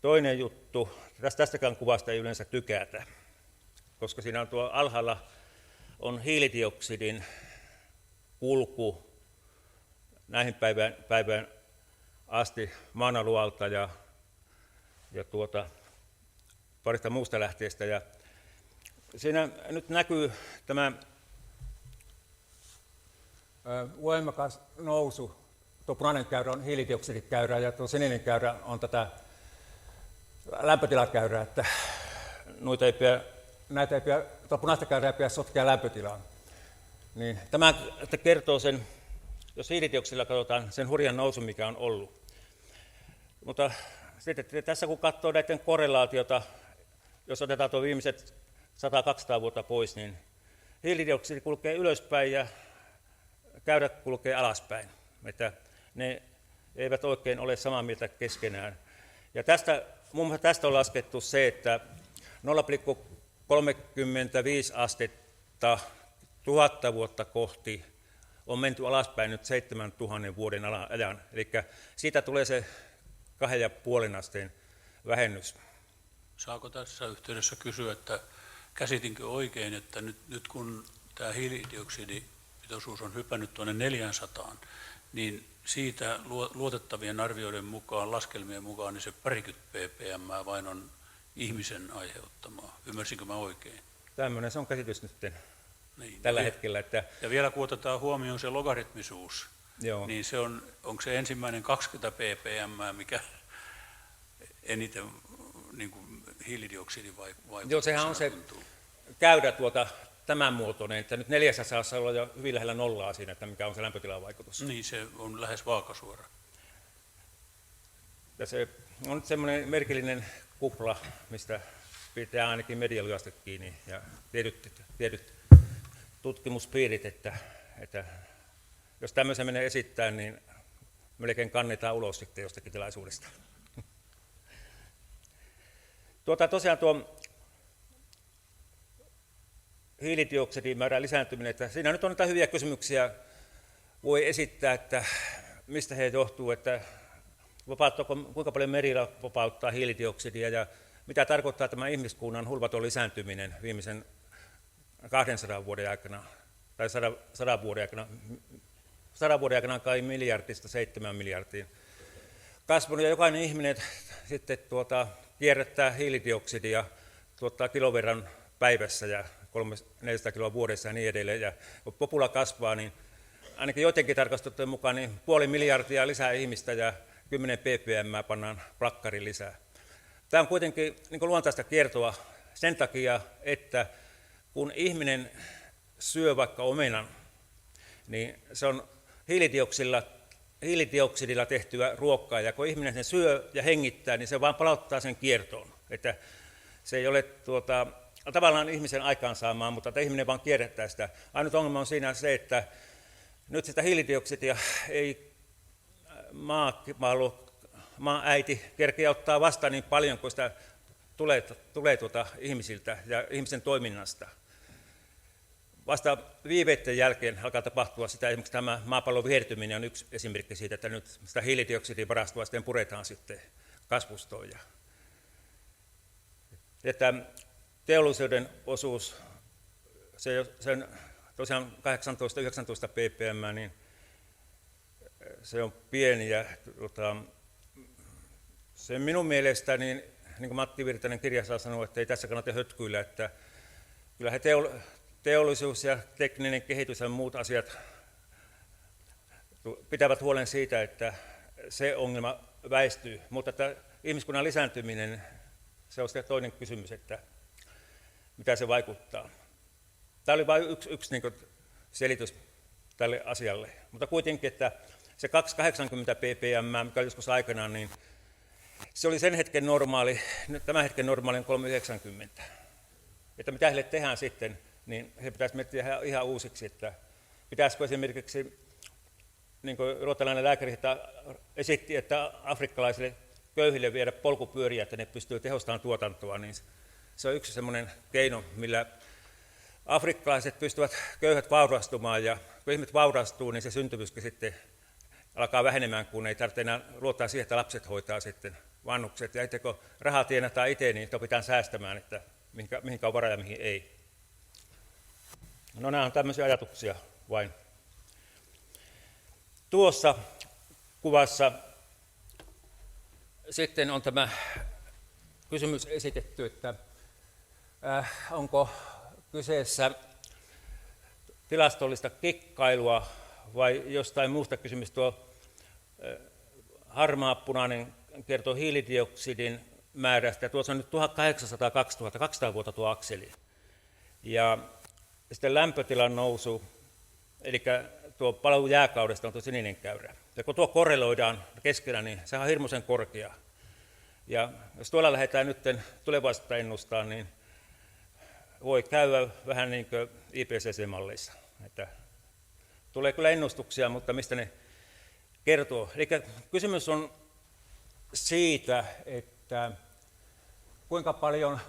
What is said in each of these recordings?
toinen juttu, tästäkään kuvasta ei yleensä tykätä, koska siinä on tuo alhaalla on hiilidioksidin kulku näihin päivään asti maanalualta ja parista muusta lähteestä. Ja siinä nyt näkyy tämä voimakas nousu. Tuo punainen käyrä on hiilidioksidikäyrä ja tuo sininen käyrä on tätä lämpötilakäyrää, että tuo punaista käyrää ei pidä sotkea lämpötilaan. Niin tämä kertoo sen, jos hiilidioksidilla katsotaan sen hurjan nousun, mikä on ollut. Mutta sitten tässä kun katsoo näiden korrelaatiota, jos otetaan tuo viimeiset 100-200 vuotta pois, niin hiilidioksidi kulkee ylöspäin ja käyrä kulkee alaspäin. Että ne eivät oikein ole samaa mieltä keskenään. Ja muun muassa tästä on laskettu se, että 0,35 astetta 1000 vuotta kohti on menty alaspäin nyt 7000 vuoden ajan. Eli siitä tulee se 2,5 asteen vähennys. Saako tässä yhteydessä kysyä, että käsitinkö oikein, että nyt kun tämä hiilidioksidipitoisuus on hypännyt tuonne 400, niin siitä luotettavien arvioiden mukaan, laskelmien mukaan, niin se 20 ppm vain on ihmisen aiheuttamaa. Ymmärsinkö mä oikein? Tämmöinen se on käsitys nyt tällä hetkellä. Että ja vielä kun otetaan huomioon se logaritmisuus, joo. Niin onko se ensimmäinen 20 ppm, mikä eniten niin kuin hiilidioksidin vaikutuksena joo, sehän on tuntuu? Se käydä tämän muotoinen, että nyt 400 saa olla jo hyvin lähellä nollaa siinä, että mikä on se lämpötilan vaikutus. Niin, se on lähes vaakasuora. Ja se on nyt semmoinen merkillinen kupla, mistä pitää ainakin medialuasta kiinni ja tietyt tutkimuspiirit, että jos tämmöisen menee esittämään, niin melkein kannetaan ulos sitten jostakin tilaisuudesta. Tosiaan tuo hiilidioksidimäärän lisääntyminen, että siinä nyt on niitä hyviä kysymyksiä, voi esittää, että mistä he johtuu, että kuinka paljon merillä vapauttaa hiilidioksidia ja mitä tarkoittaa tämä ihmiskunnan hulvaton lisääntyminen viimeisen 200 vuoden aikana, tai 100 vuoden aikana. 100 vuoden aikana kai miljardista 7 miljardiin kasvanut, ja jokainen ihminen sitten kierrättää hiilidioksidia, tuottaa kilon verran päivässä ja 300-400 kiloa vuodessa ja niin edelleen. Ja kun popula kasvaa, niin ainakin joidenkin tarkastusten mukaan niin 500 miljardia lisää ihmistä ja 10 ppm pannaan plakkari lisää. Tämä on kuitenkin niin luontaista kiertoa sen takia, että kun ihminen syö vaikka omenan, niin se on hiilidioksidilla tehtyä ruokaa, ja kun ihminen sen syö ja hengittää, niin se vaan palauttaa sen kiertoon. Että se ei ole tavallaan ihmisen aikaansaamaan, mutta että ihminen vaan kierrättää sitä. Ainut ongelma on siinä se, että nyt sitä hiilidioksidia ei maa-äiti kerkeä ottaa vastaan niin paljon, kuin sitä tulee ihmisiltä ja ihmisen toiminnasta. Vasta viiveiden jälkeen alkaa tapahtua sitä, esimerkiksi tämä maapallon vihertyminen on yksi esimerkki siitä, että nyt sitä hiilidioksidivarastoa sitten puretaan sitten kasvustoon. Että teollisuuden osuus, sen tosiaan 18-19 ppm, niin se on pieni ja se minun mielestäni, niin kuin Matti Virtanen kirjassa sanoi, että ei tässä kannata hötkyillä, että kyllä he teollisuus ja tekninen kehitys ja muut asiat pitävät huolen siitä, että se ongelma väistyy, mutta että ihmiskunnan lisääntyminen, se on sitten toinen kysymys, että mitä se vaikuttaa. Tämä oli vain yksi niin kuin selitys tälle asialle, mutta kuitenkin, että se 280 ppm, mikä oli joskus aikanaan, niin se oli sen hetken normaali, tämän hetken normaali on 390. Että mitä heille tehdään sitten, niin he pitäisi miettiä ihan uusiksi, että pitäisikö esimerkiksi, niin kuin ruotsalainen lääkäri esitti, että afrikkalaisille köyhille viedä polkupyöriä, että ne pystyy tehostamaan tuotantoa, niin se on yksi semmoinen keino, millä afrikkalaiset pystyvät köyhät vaurastumaan, ja kun ihmiset vaurastuu, niin se syntyvyyskin sitten alkaa vähenemään, kun ei tarvitse enää luottaa siihen, että lapset hoitaa sitten vanhukset, ja kun rahaa tienataan itse, niin opitaan säästämään, että mihinkä on varaa ja mihin ei. No nämä on tämmöisiä ajatuksia vain. Tuossa kuvassa sitten on tämä kysymys esitetty, että onko kyseessä tilastollista kikkailua vai jostain muusta kysymys. Tuo harmaapunainen kertoo hiilidioksidin määrästä, ja tuossa on nyt 1800-2200 vuotta tuo akseli. Ja sitten lämpötilan nousu, eli tuo paluu jääkaudesta on tuo sininen käyrä. Ja kun tuo korreloidaan keskenään, niin se on hirmuisen korkea. Ja jos tuolla lähdetään nyt tulevaisuutta ennustaa, niin voi käydä vähän niin kuin IPCC-malleissa. Että tulee kyllä ennustuksia, mutta mistä ne kertoo. Eli kysymys on siitä, että kuinka paljon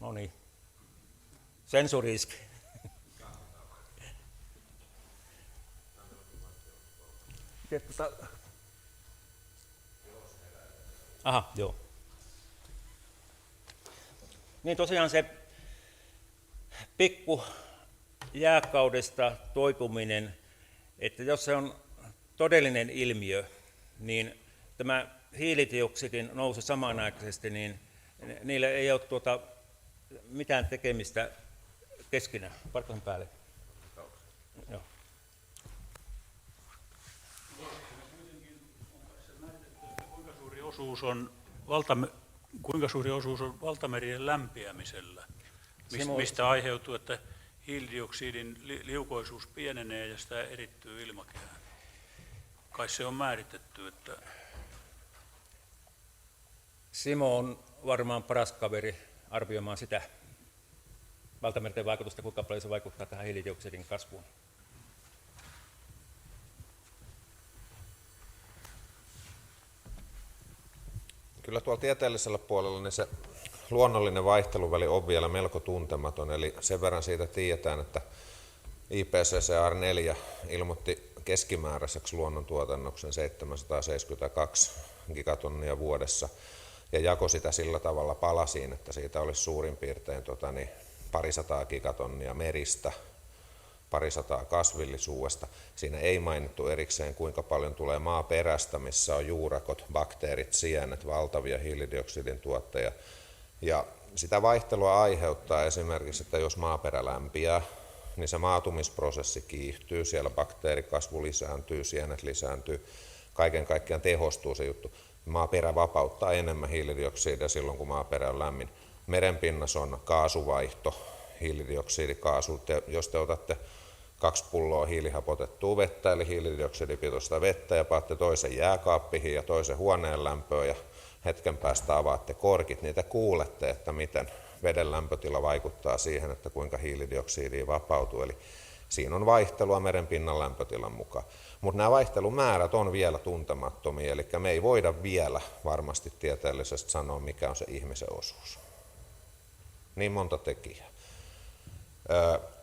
no niin, sensuuriiski. Aha, joo. Niin tosiaan se pikku jääkaudesta toipuminen, että jos se on todellinen ilmiö, niin tämä hiilidioksidin nousu samanaikaisesti, niin niillä ei ole mitään tekemistä keskenään. Parkkosen päälle. Joo. Kuinka suuri osuus on valtamerien lämpiämisellä? Mistä aiheutuu, että hiilidioksidin liukoisuus pienenee ja sitä erittyy ilmakehään? Kai se on määritetty, että... Simo on varmaan paras kaveri arvioimaan sitä valtamerten vaikutusta, kuinka paljon se vaikuttaa tähän hiilidioksidin kasvuun. Kyllä tuolla tieteellisellä puolella niin se luonnollinen vaihteluväli on vielä melko tuntematon, eli sen verran siitä tiedetään, että IPCC-R4 ilmoitti keskimääräiseksi luonnontuotannoksen 772 gigatonnia vuodessa ja jakoi sitä sillä tavalla palasiin, että siitä olisi suurin piirtein parisataa gigatonnia meristä, parisataa kasvillisuudesta. Siinä ei mainittu erikseen, kuinka paljon tulee maaperästä, missä on juurakot, bakteerit, sienet, valtavia hiilidioksidin tuotteja. Ja sitä vaihtelua aiheuttaa esimerkiksi, että jos maaperä lämpiää, niin se maatumisprosessi kiihtyy, siellä bakteerikasvu lisääntyy, sienet lisääntyy, kaiken kaikkiaan tehostuu se juttu. Maaperä vapauttaa enemmän hiilidioksidia silloin, kun maaperä on lämmin. Merenpinnassa on kaasuvaihto, hiilidioksidikaasu. Jos te otatte 2 pulloa hiilihapotettua vettä, eli hiilidioksidipitoista vettä, ja paatte toisen jääkaappiin ja toisen huoneen lämpöön, ja hetken päästä avaatte korkit, niin te kuulette, että miten veden lämpötila vaikuttaa siihen, että kuinka hiilidioksidia vapautuu. Eli siinä on vaihtelua merenpinnan lämpötilan mukaan. Mutta nämä vaihtelumäärät on vielä tuntemattomia, eli me ei voida vielä varmasti tieteellisesti sanoa, mikä on se ihmisen osuus. Niin monta tekijää.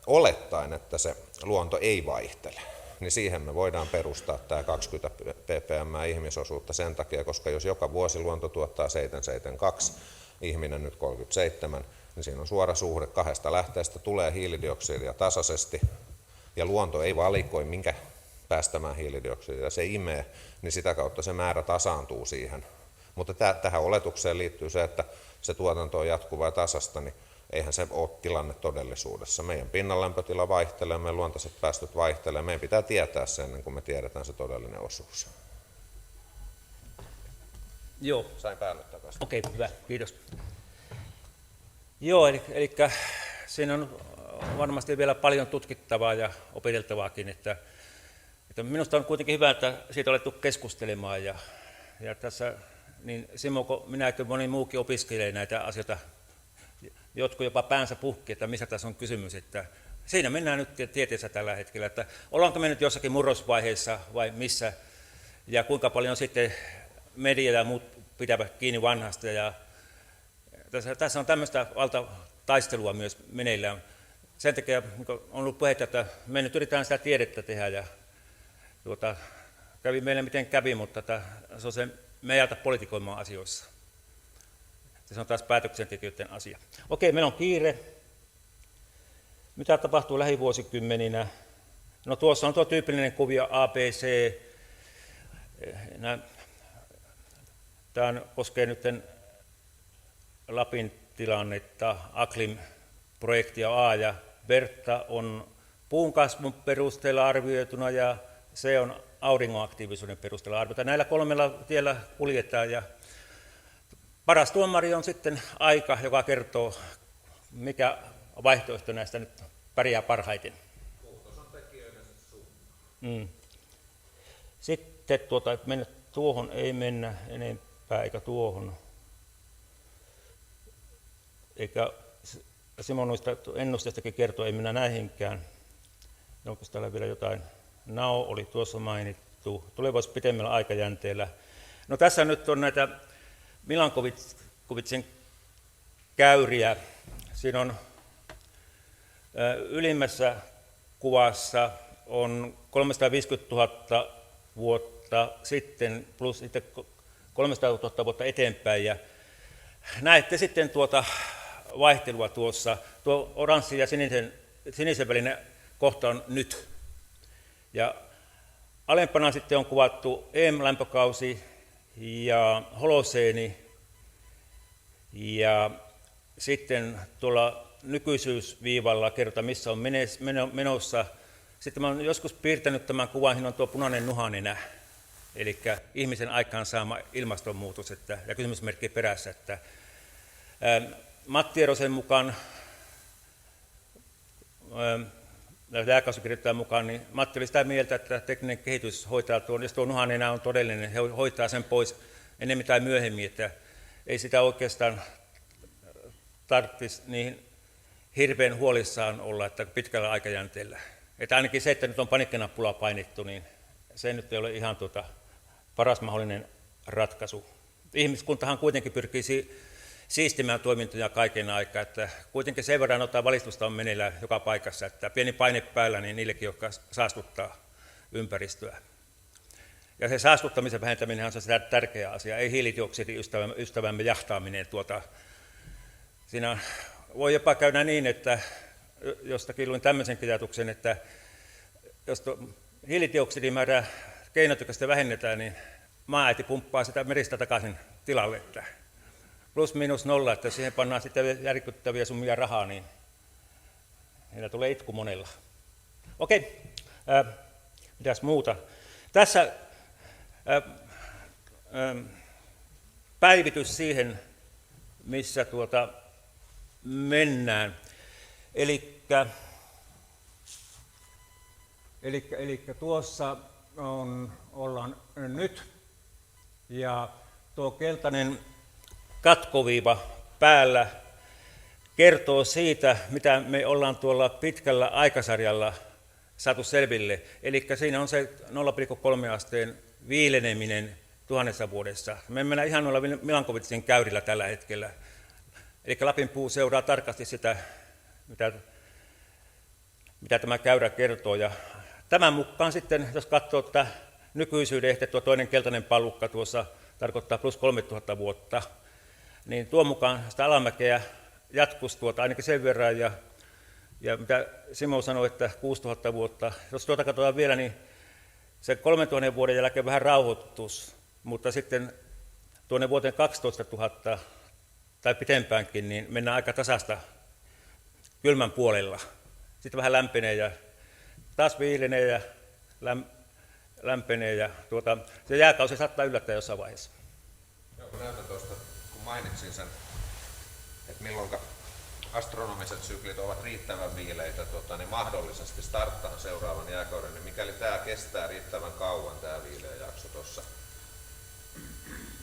Olettaen, että se luonto ei vaihtele, niin siihen me voidaan perustaa tämä 20 ppm ihmisosuutta sen takia, koska jos joka vuosi luonto tuottaa 772, ihminen nyt 37, niin siinä on suora suhde, 2 lähteestä tulee hiilidioksidia tasaisesti, ja luonto ei valikoi minkä päästämään hiilidioksidia, se imee, niin sitä kautta se määrä tasaantuu siihen. Mutta tähän oletukseen liittyy se, että se tuotanto on jatkuvaa ja tasasta, niin eihän se ole tilanne todellisuudessa. Meidän pinnanlämpötila vaihtelee, meidän luontaiset päästöt vaihtelee, meidän pitää tietää sen ennen kuin me tiedetään se todellinen osuus. Joo. Sain päälle takaisin. Okei, hyvä, kiitos. Joo, eli siinä on varmasti vielä paljon tutkittavaa ja opeteltavaakin, että minusta on kuitenkin hyvä, että siitä on alettu keskustelemaan ja tässä niin Simo, kun minäkin moni muukin opiskelee näitä asioita, jotkut jopa päänsä puhki, että missä tässä on kysymys, että siinä mennään nyt tieteessä tällä hetkellä, että ollaanko me nyt jossakin murrosvaiheessa vai missä ja kuinka paljon sitten media ja muut pitävät kiinni vanhasta ja tässä on tämmöistä valtataistelua myös meneillään. sen takia on ollut puhetta, että me nyt yritetään sitä tiedettä tehdä ja kävi meille miten kävi, mutta se on se, me ei alta politikoimaan asioissa. Se on taas päätöksentekijöiden asia. Okei, meillä on kiire. Mitä tapahtuu lähivuosikymmeninä? No tuossa on tuo tyypillinen kuvio ABC. Tämä koskee nyt Lapin tilannetta, ACLIM-projektia A ja Bertta on puun kasvun perusteella arvioituna ja C on auringon aktiivisuuden perusteella arvioituna. Näillä kolmella tiellä kuljetaan ja paras tuomari on sitten aika, joka kertoo, mikä vaihtoehto näistä nyt pärjää parhaiten. Muutos on tekijöiden summa. Sitten mennä tuohon ei mennä enempää eikä tuohon. Eikä Simo noista ennusteistakin kertoo, ei mennä näihinkään. Onko täällä vielä jotain? Nao oli tuossa mainittu. Tulevaisuus pitemmällä aikajänteellä. No tässä nyt on näitä Milankovitsin käyriä. Siinä on ylimmässä kuvassa on 350 000 vuotta sitten plus sitten 300 000 vuotta eteenpäin. Ja näette sitten vaihtelua tuossa. Tuo oranssi ja sinisen välinen kohta on nyt. Ja alempana sitten on kuvattu EM-lämpökausi ja holoseeni. Ja sitten tuolla nykyisyysviivalla kerrotaan, missä on menossa. Sitten mä olen joskus piirtänyt tämän kuvan, siinä on tuo punainen nuhanenä, eli ihmisen aikaansaama ilmastonmuutos ja kysymysmerkki perässä. Että, Matti Erosen mukaan, jääkausikirjoittajan mukaan, niin Matti oli sitä mieltä, että tekninen kehitys hoitaa tuon, jos tuo nuhanenä on todellinen, he hoitaa sen pois ennemmin tai myöhemmin, että ei sitä oikeastaan tarvitsisi niin hirveän huolissaan olla, että pitkällä aikajänteellä. Että ainakin se, että nyt on paniikkinappulaa painittu, niin se nyt ei ole ihan paras mahdollinen ratkaisu. Ihmiskuntahan kuitenkin pyrkii siistimään toimintoja kaiken aikaa, että kuitenkin sen verran valistusta on meneillään joka paikassa, että pieni paine päällä, niin niillekin, jotka saastuttaa ympäristöä. Ja se saastuttamisen vähentäminen on se tärkeä asia, ei hiilidioksidiystävämme jahtaaminen. Siinä voi jopa käydä niin, että jostakin luin tämmöisen ajatuksen, että jos hiilidioksidimäärää keinotekoisesti vähennetään, niin maaäiti pumppaa sitä meristä takaisin tilalle. Että plus miinus nolla, että siihen pannaan sitten järkyttäviä summia rahaa, niin heillä tulee itku monella. Okei, mitäs muuta? Tässä päivitys siihen, missä mennään. Eli tuossa ollaan nyt, ja tuo keltainen katkoviiva päällä kertoo siitä, mitä me ollaan tuolla pitkällä aikasarjalla saatu selville. Eli siinä on se 0,3 asteen viileneminen 1000 vuodessa. Me mennään ihan noilla Milankovitsin käyrillä tällä hetkellä. Eli Lapin puu seuraa tarkasti sitä, mitä tämä käyrä kertoo. Ja tämän mukaan sitten, jos katsoo tätä nykyisyyden, ehkä tuo toinen keltainen pallukka tuossa tarkoittaa plus 3000 vuotta, niin tuon mukaan sitä alamäkeä jatkuisi ainakin sen verran. Ja mitä Simo sanoi, että 6000 vuotta, jos katsotaan vielä, niin se 3000 vuoden jälkeen vähän rauhoitus, mutta sitten tuonne vuoteen 12 000 tai pitempäänkin, niin mennään aika tasasta kylmän puolella. Sitten vähän lämpenee ja taas viilenee ja lämpenee ja se jääkausi saattaa yllättää jossain vaiheessa. Joo, kun näytän tuosta, kun mainitsin sen, että milloin astronomiset syklit ovat riittävän viileitä, niin mahdollisesti starttaan seuraavan jääkauden, niin mikäli tämä kestää riittävän kauan, tämä viileä jakso tuossa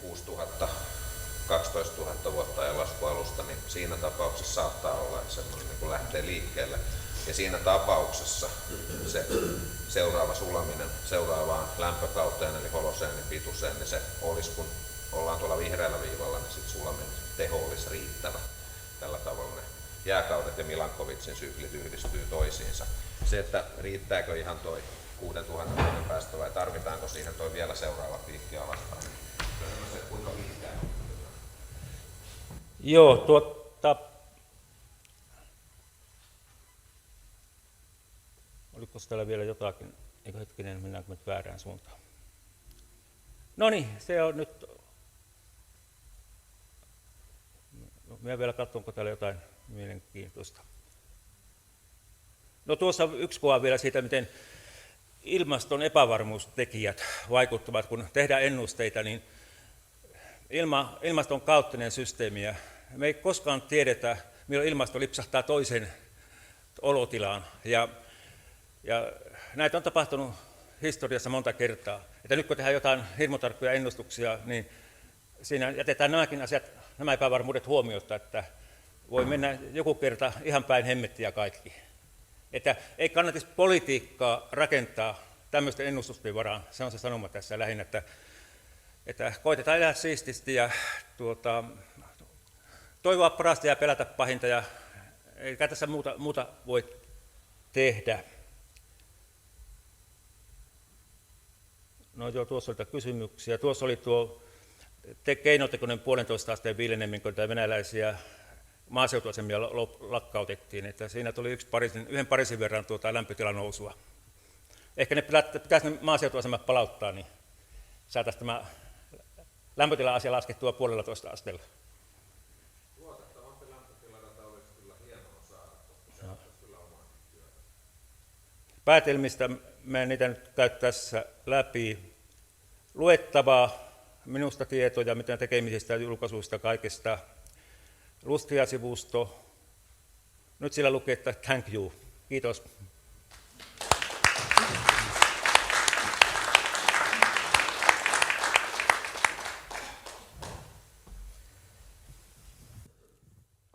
6000, 12 000 vuotta ja laskualusta, niin siinä tapauksessa saattaa olla, että semmoinen niin lähtee liikkeelle. Ja siinä tapauksessa se seuraava sulaminen seuraavaan lämpökauteen, eli holoseenin pituiseen, niin se olisi, kun ollaan tuolla vihreällä viivalla, niin sitten sulaminen teho olisi riittävä. Tällä tavalla ne jääkaudet ja Milankovitsin syklit yhdistyy toisiinsa. Se, että riittääkö ihan toi 6000 vuoden päästä vai tarvitaanko siihen toi vielä seuraava piikki alaspäin? Se, kuinka pitkään? Joo, oliko täällä vielä jotakin? Eikö hetkinen, mennäänkö nyt väärään suuntaan? No niin, se on nyt. Minä vielä katson, onko täällä jotain mielenkiintoista. No tuossa yksi kuva vielä siitä, miten ilmaston epävarmuustekijät vaikuttavat, kun tehdään ennusteita, niin ilmaston kaoottinen systeemi. Ja me ei koskaan tiedetä, milloin ilmasto lipsahtaa toisen olotilaan. Ja näitä on tapahtunut historiassa monta kertaa. Että nyt kun tehdään jotain hirmutarkkoja ennustuksia, niin siinä jätetään nämäkin asiat, nämä epävarmuudet huomiota, että voi mennä joku kerta ihan päin hemmettiä kaikki. Että ei kannatisi politiikkaa rakentaa tämmöisten ennustusten varaan. Se on se sanoma tässä lähinnä, että koitetaan elää siististi ja toivoa parasta ja pelätä pahinta. Ja eikä tässä muuta voi tehdä. No joo, tuossa oli kysymyksiä. Tuossa oli tuo keinotekoinen 1,5 asteen viileneminen, kun venäläisiä maaseutuasemia lakkautettiin. Että siinä tuli yhden Pariisin verran lämpötilan nousua. Ehkä pitäisi ne maaseutuasemat palauttaa, niin saataisiin tämä lämpötila-asia laskettua 1,5 asteella. Luotettavampi lämpötiladata olisi kyllä hienoa saada, koska se olisi kyllä omaa työtä. Päätelmistä mä en niitä nyt käy tässä läpi. Luettavaa minusta tietoja, mitä tekemisistä ja julkaisuista kaikesta. Lustria-sivusto. Nyt sillä lukee, että thank you. Kiitos.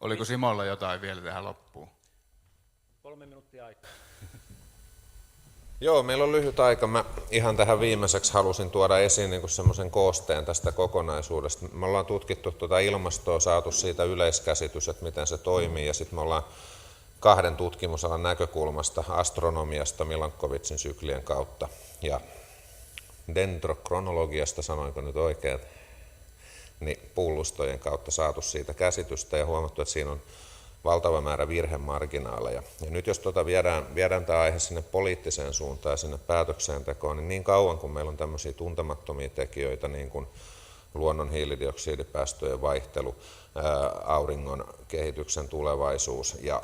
Oliko Simolla jotain vielä tähän loppuun? 3 minuuttia aikaa. Joo, meillä on lyhyt aika. Mä ihan tähän viimeiseksi halusin tuoda esiin niin semmoisen koosteen tästä kokonaisuudesta. Me ollaan tutkittu tuota ilmastoa, saatu siitä yleiskäsitys, että miten se toimii, ja sitten me ollaan 2 tutkimusalan näkökulmasta, astronomiasta Milankovitsin syklien kautta ja dendrokronologiasta, sanoinko nyt oikein, niin pullustojen kautta saatu siitä käsitystä ja huomattu, että siinä on valtava määrä virhemarginaaleja. Ja nyt jos viedään tämä aihe sinne poliittiseen suuntaan ja sinne päätöksentekoon, niin kauan kun meillä on tämmöisiä tuntemattomia tekijöitä, niin kuin luonnon hiilidioksidipäästöjen vaihtelu, auringon kehityksen tulevaisuus, ja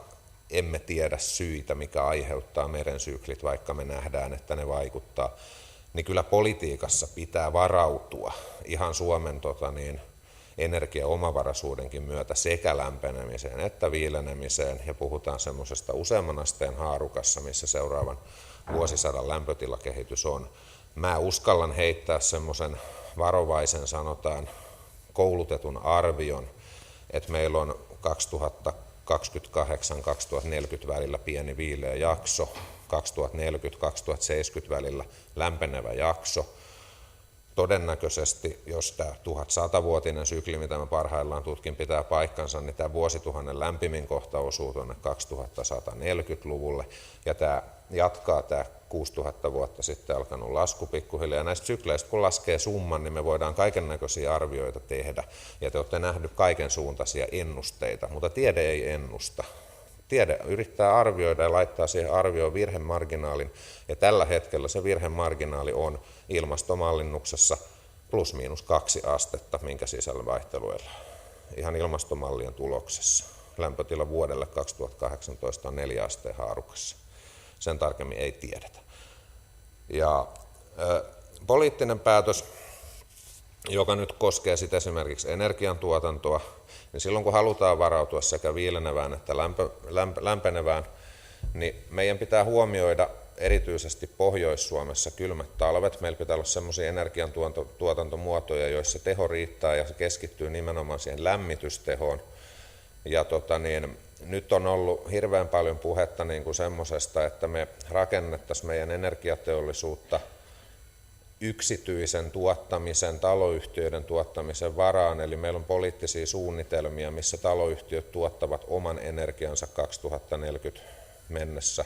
emme tiedä syitä, mikä aiheuttaa meren syklit, vaikka me nähdään, että ne vaikuttaa, niin kyllä politiikassa pitää varautua ihan Suomen energiaomavaraisuudenkin myötä sekä lämpenemiseen että viilenemiseen, ja puhutaan semmoisesta useamman asteen haarukassa, missä seuraavan vuosisadan lämpötilakehitys on. Mä uskallan heittää semmoisen varovaisen, sanotaan, koulutetun arvion, että meillä on 2028-2040 välillä pieni viileä jakso, 2040-2070 välillä lämpenevä jakso. Todennäköisesti, jos tämä 1100-vuotinen sykli, mitä me parhaillaan tutkin, pitää paikkansa, niin tämä vuosituhannen lämpimin kohta osuu tuonne 2140-luvulle, ja tämä jatkaa tämä 6000 vuotta sitten alkanut lasku pikkuhiljaa. Ja näistä sykleistä, kun laskee summan, niin me voidaan kaiken näköisiä arvioita tehdä, ja te olette nähneet kaiken suuntaisia ennusteita, mutta tiede ei ennusta. Tiede yrittää arvioida ja laittaa siihen arvioon virhemarginaalin, ja tällä hetkellä se virhemarginaali on ilmastomallinnuksessa +/- 2 astetta, minkä sisällä vaihteluilla. Ihan ilmastomallien tuloksessa. Lämpötila vuodelle 2018 on 4 asteen haarukassa. Sen tarkemmin ei tiedetä. Ja poliittinen päätös, joka nyt koskee sit esimerkiksi energiantuotantoa, niin silloin kun halutaan varautua sekä viilenevään että lämpenevään, niin meidän pitää huomioida erityisesti Pohjois-Suomessa kylmät talvet. Meillä pitää olla sellaisia energiantuotantomuotoja, joissa teho riittää ja se keskittyy nimenomaan siihen lämmitystehoon. Ja nyt on ollut hirveän paljon puhetta niin kuin semmoisesta, että me rakennettaisiin meidän energiateollisuutta yksityisen tuottamisen, taloyhtiöiden tuottamisen varaan, eli meillä on poliittisia suunnitelmia, missä taloyhtiöt tuottavat oman energiansa 2040 mennessä.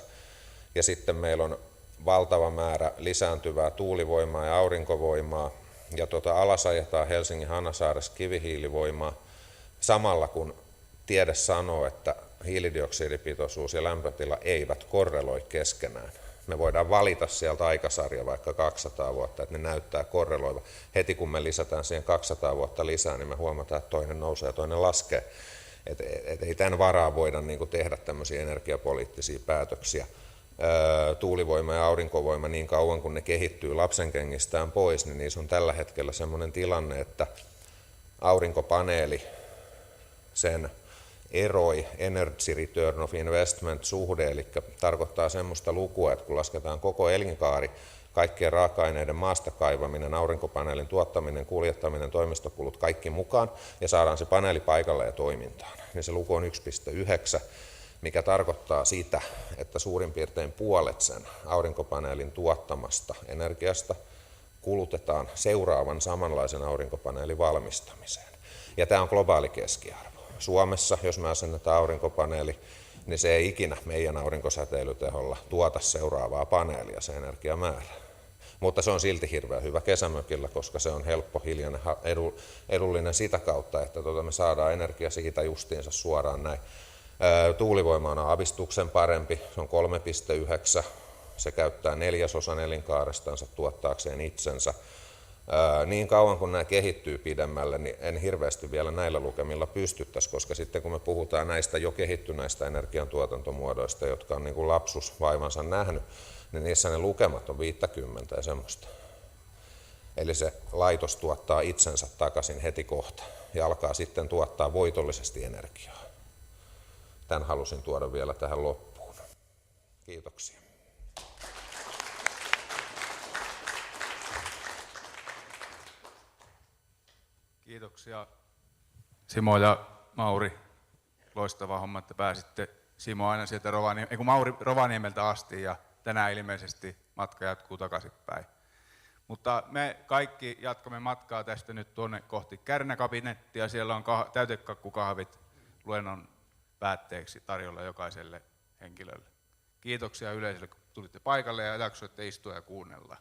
Ja sitten meillä on valtava määrä lisääntyvää tuulivoimaa ja aurinkovoimaa, ja alas ajetaan Helsingin Hanasaaressa kivihiilivoimaa, samalla kun tiede sanoo, että hiilidioksidipitoisuus ja lämpötila eivät korreloi keskenään. Me voidaan valita sieltä aikasarja vaikka 200 vuotta, että ne näyttää korreloiva. Heti kun me lisätään siihen 200 vuotta lisää, niin me huomataan, että toinen nousee ja toinen laskee. Et ei tämän varaa voida niin kuin tehdä tämmöisiä energiapoliittisia päätöksiä. Tuulivoima ja aurinkovoima niin kauan kun ne kehittyy lapsenkengistään pois, niin niissä on tällä hetkellä semmoinen tilanne, että aurinkopaneeli, sen eroi Energy Return of Investment -suhde, eli tarkoittaa semmoista lukua, että kun lasketaan koko elinkaari, kaikkien raaka-aineiden maasta kaivaminen, aurinkopaneelin tuottaminen, kuljettaminen, toimistokulut, kaikki mukaan, ja saadaan se paneeli paikalle ja toimintaan, niin se luku on 1,9, mikä tarkoittaa sitä, että suurin piirtein puolet sen aurinkopaneelin tuottamasta energiasta kulutetaan seuraavan samanlaisen aurinkopaneelin valmistamiseen. Ja tämä on globaali keskiarvo. Suomessa, jos me asennetaan aurinkopaneeli, niin se ei ikinä meidän aurinkosäteilyteholla tuota seuraavaa paneelia, se energiamäärä. Mutta se on silti hirveän hyvä kesämökillä, koska se on helppo, hiljainen, edullinen sitä kautta, että me saadaan energia siitä justiinsa suoraan näin. Tuulivoima on aavistuksen parempi, se on 3,9, se käyttää 1/4 elinkaarestansa tuottaakseen itsensä. Niin kauan kun nämä kehittyy pidemmälle, niin en hirveästi vielä näillä lukemilla pystyttäisi, koska sitten kun me puhutaan näistä jo kehittyneistä energiantuotantomuodoista, jotka on niin kuin lapsusvaivansa nähnyt, niin niissä ne lukemat on 50 ja semmoista. Eli se laitos tuottaa itsensä takaisin heti kohta ja alkaa sitten tuottaa voitollisesti energiaa. Tämän halusin tuoda vielä tähän loppuun. Kiitoksia. Kiitoksia Simo ja Mauri. Loistava homma, että pääsitte. Simo aina sieltä Mauri Rovaniemeltä asti ja tänään ilmeisesti matka jatkuu takaisinpäin. Mutta me kaikki jatkamme matkaa tästä nyt tuonne kohti Kärnäkabinettia. Siellä on täytekakkukahvit luennon päätteeksi tarjolla jokaiselle henkilölle. Kiitoksia yleisölle, kun tulitte paikalle ja jaksoitte istua ja kuunnella.